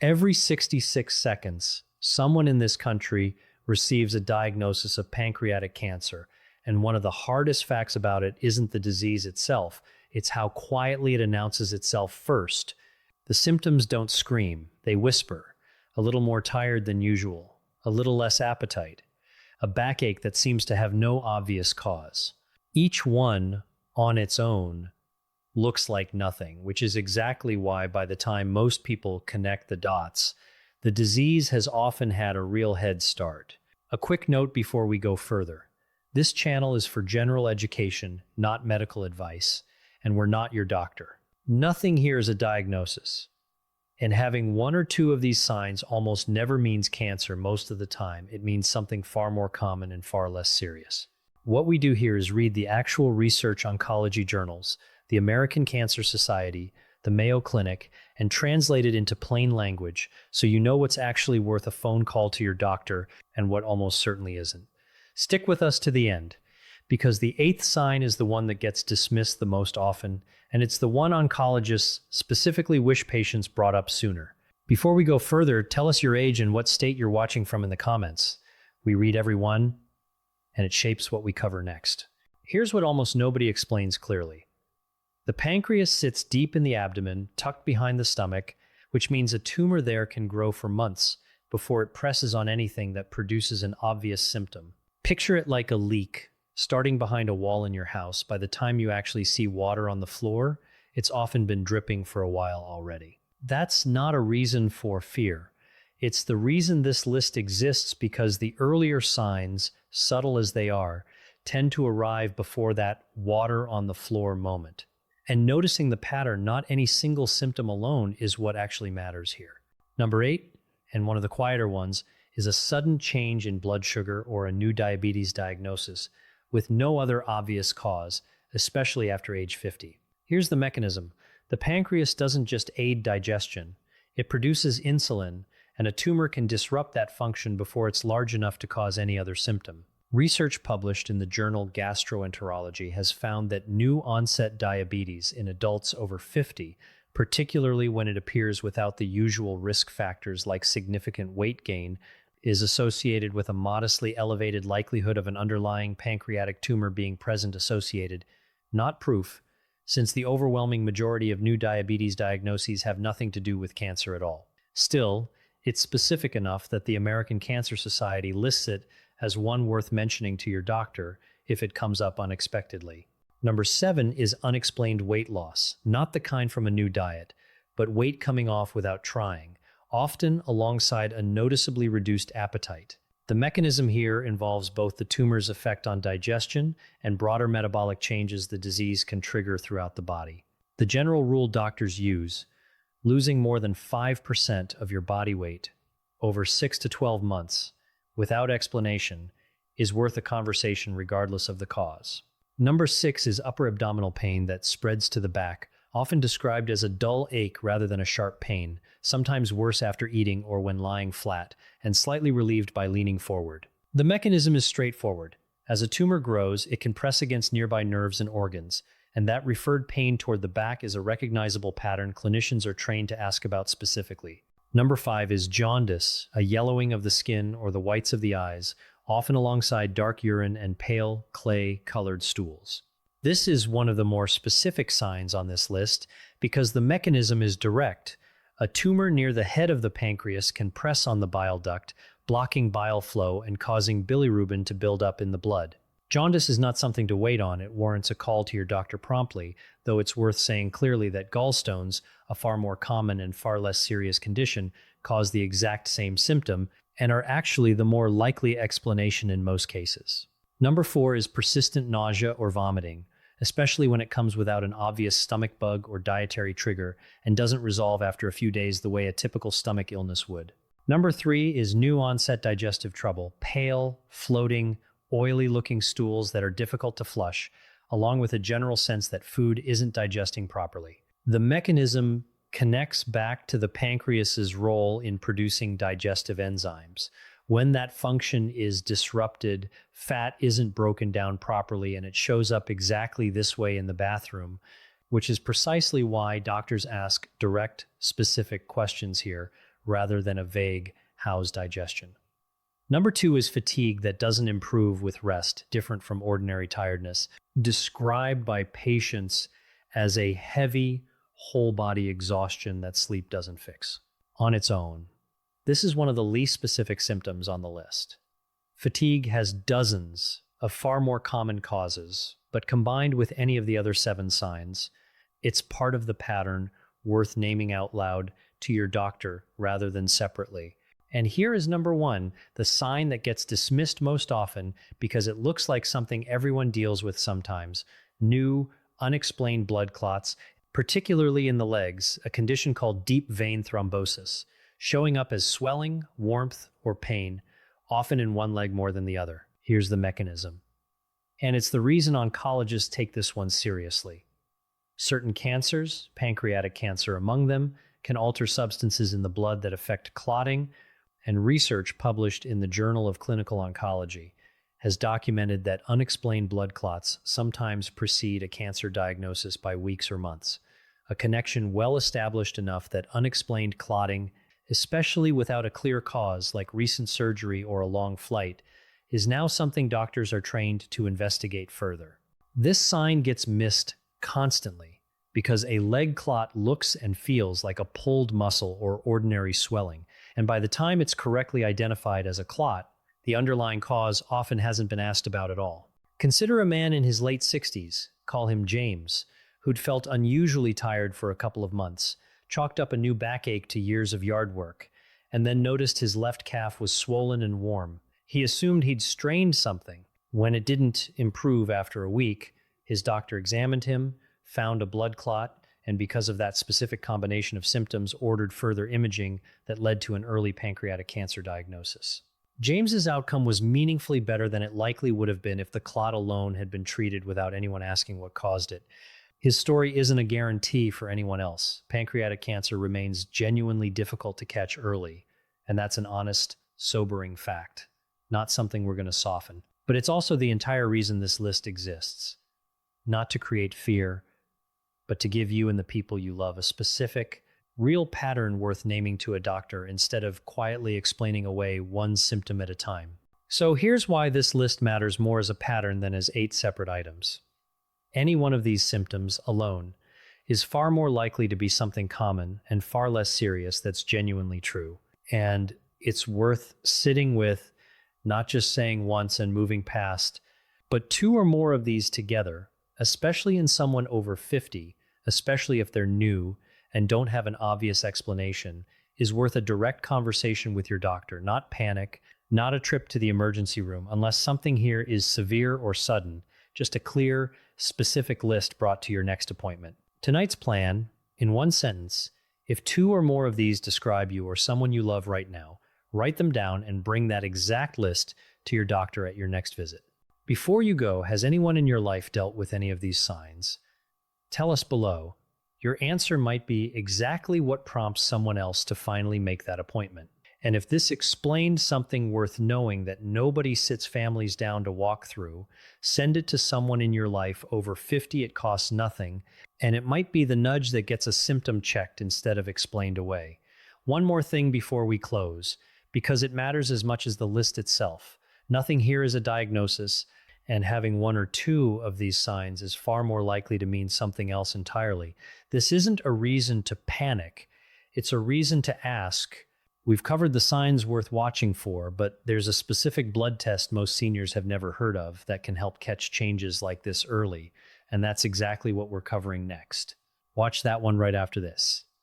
Every 66 seconds, someone in this country receives a diagnosis of pancreatic cancer. And one of the hardest facts about it isn't the disease itself, it's how quietly it announces itself first. The symptoms don't scream, they whisper. A little more tired than usual, a little less appetite, a backache that seems to have no obvious cause. Each one, on its own, looks like nothing, which is exactly why by the time most people connect the dots, the disease has often had a real head start. A quick note before we go further. This channel is for general education, not medical advice, and we're not your doctor. Nothing here is a diagnosis. And having one or two of these signs almost never means cancer most of the time. It means something far more common and far less serious. What we do here is read the actual research oncology journals, the American Cancer Society, the Mayo Clinic, and translate it into plain language so you know what's actually worth a phone call to your doctor and what almost certainly isn't. Stick with us to the end, because the eighth sign is the one that gets dismissed the most often, and it's the one oncologists specifically wish patients brought up sooner. Before we go further, tell us your age and what state you're watching from in the comments. We read every one, and it shapes what we cover next. Here's what almost nobody explains clearly. The pancreas sits deep in the abdomen, tucked behind the stomach, which means a tumor there can grow for months before it presses on anything that produces an obvious symptom. Picture it like a leak starting behind a wall in your house. By the time you actually see water on the floor, it's often been dripping for a while already. That's not a reason for fear. It's the reason this list exists, because the earlier signs, subtle as they are, tend to arrive before that water on the floor moment. And noticing the pattern, not any single symptom alone, is what actually matters here. Number 8, and one of the quieter ones, is a sudden change in blood sugar or a new diabetes diagnosis with no other obvious cause, especially after age 50. Here's the mechanism. The pancreas doesn't just aid digestion, it produces insulin, and a tumor can disrupt that function before it's large enough to cause any other symptom. Research published in the journal Gastroenterology has found that new onset diabetes in adults over 50, particularly when it appears without the usual risk factors like significant weight gain, is associated with a modestly elevated likelihood of an underlying pancreatic tumor being present associated, not proof, since the overwhelming majority of new diabetes diagnoses have nothing to do with cancer at all. Still, it's specific enough that the American Cancer Society lists it as one worth mentioning to your doctor if it comes up unexpectedly. Number 7 is unexplained weight loss, not the kind from a new diet, but weight coming off without trying, often alongside a noticeably reduced appetite. The mechanism here involves both the tumor's effect on digestion and broader metabolic changes the disease can trigger throughout the body. The general rule doctors use, losing more than 5% of your body weight over 6 to 12 months without explanation is worth a conversation regardless of the cause. Number 6 is upper abdominal pain that spreads to the back, often described as a dull ache rather than a sharp pain, sometimes worse after eating or when lying flat, and slightly relieved by leaning forward. The mechanism is straightforward. As a tumor grows, it can press against nearby nerves and organs, and that referred pain toward the back is a recognizable pattern clinicians are trained to ask about specifically. Number 5 is jaundice, a yellowing of the skin or the whites of the eyes, often alongside dark urine and pale, clay-colored stools. This is one of the more specific signs on this list because the mechanism is direct. A tumor near the head of the pancreas can press on the bile duct, blocking bile flow and causing bilirubin to build up in the blood. Jaundice is not something to wait on. It warrants a call to your doctor promptly, though it's worth saying clearly that gallstones, a far more common and far less serious condition, cause the exact same symptom and are actually the more likely explanation in most cases. Number 4 is persistent nausea or vomiting, especially when it comes without an obvious stomach bug or dietary trigger and doesn't resolve after a few days the way a typical stomach illness would. Number 3 is new onset digestive trouble, pale, floating, oily-looking stools that are difficult to flush, along with a general sense that food isn't digesting properly. The mechanism connects back to the pancreas's role in producing digestive enzymes. When that function is disrupted, fat isn't broken down properly, and it shows up exactly this way in the bathroom, which is precisely why doctors ask direct, specific questions here, rather than a vague "how's digestion?" Number two is fatigue that doesn't improve with rest, different from ordinary tiredness, described by patients as a heavy, whole body exhaustion that sleep doesn't fix on its own. This is one of the least specific symptoms on the list. Fatigue has dozens of far more common causes, but combined with any of the other 7 signs, it's part of the pattern worth naming out loud to your doctor rather than separately. And here is number 1, the sign that gets dismissed most often because it looks like something everyone deals with sometimes: new, unexplained blood clots, particularly in the legs, a condition called deep vein thrombosis, showing up as swelling, warmth, or pain, often in one leg more than the other. Here's the mechanism. And it's the reason oncologists take this one seriously. Certain cancers, pancreatic cancer among them, can alter substances in the blood that affect clotting, and research published in the Journal of Clinical Oncology has documented that unexplained blood clots sometimes precede a cancer diagnosis by weeks or months, a connection well established enough that unexplained clotting, especially without a clear cause like recent surgery or a long flight, is now something doctors are trained to investigate further. This sign gets missed constantly because a leg clot looks and feels like a pulled muscle or ordinary swelling, and by the time it's correctly identified as a clot, the underlying cause often hasn't been asked about at all. Consider a man in his late 60s, call him James, who'd felt unusually tired for a couple of months, chalked up a new backache to years of yard work, and then noticed his left calf was swollen and warm. He assumed he'd strained something. When it didn't improve after a week, his doctor examined him, found a blood clot, and because of that specific combination of symptoms, ordered further imaging that led to an early pancreatic cancer diagnosis. James's outcome was meaningfully better than it likely would have been if the clot alone had been treated without anyone asking what caused it. His story isn't a guarantee for anyone else. Pancreatic cancer remains genuinely difficult to catch early, and that's an honest, sobering fact, not something we're going to soften. But it's also the entire reason this list exists. Not to create fear, but to give you and the people you love a specific, real pattern worth naming to a doctor instead of quietly explaining away one symptom at a time. So here's why this list matters more as a pattern than as 8 separate items. Any one of these symptoms alone is far more likely to be something common and far less serious that's genuinely true. And it's worth sitting with, not just saying once and moving past, but 2 or more of these together, especially in someone over 50, especially if they're new and don't have an obvious explanation, is worth a direct conversation with your doctor, not panic, not a trip to the emergency room, unless something here is severe or sudden, just a clear, specific list brought to your next appointment. Tonight's plan, in one sentence: if 2 or more of these describe you or someone you love right now, write them down and bring that exact list to your doctor at your next visit. Before you go, has anyone in your life dealt with any of these signs? Tell us below. Your answer might be exactly what prompts someone else to finally make that appointment. And if this explained something worth knowing that nobody sits families down to walk through, send it to someone in your life over 50. It costs nothing, and it might be the nudge that gets a symptom checked instead of explained away. One more thing before we close, because it matters as much as the list itself. Nothing here is a diagnosis, and having 1 or 2 of these signs is far more likely to mean something else entirely. This isn't a reason to panic. It's a reason to ask. We've covered the signs worth watching for, but there's a specific blood test most seniors have never heard of that can help catch changes like this early, and that's exactly what we're covering next. Watch that one right after this.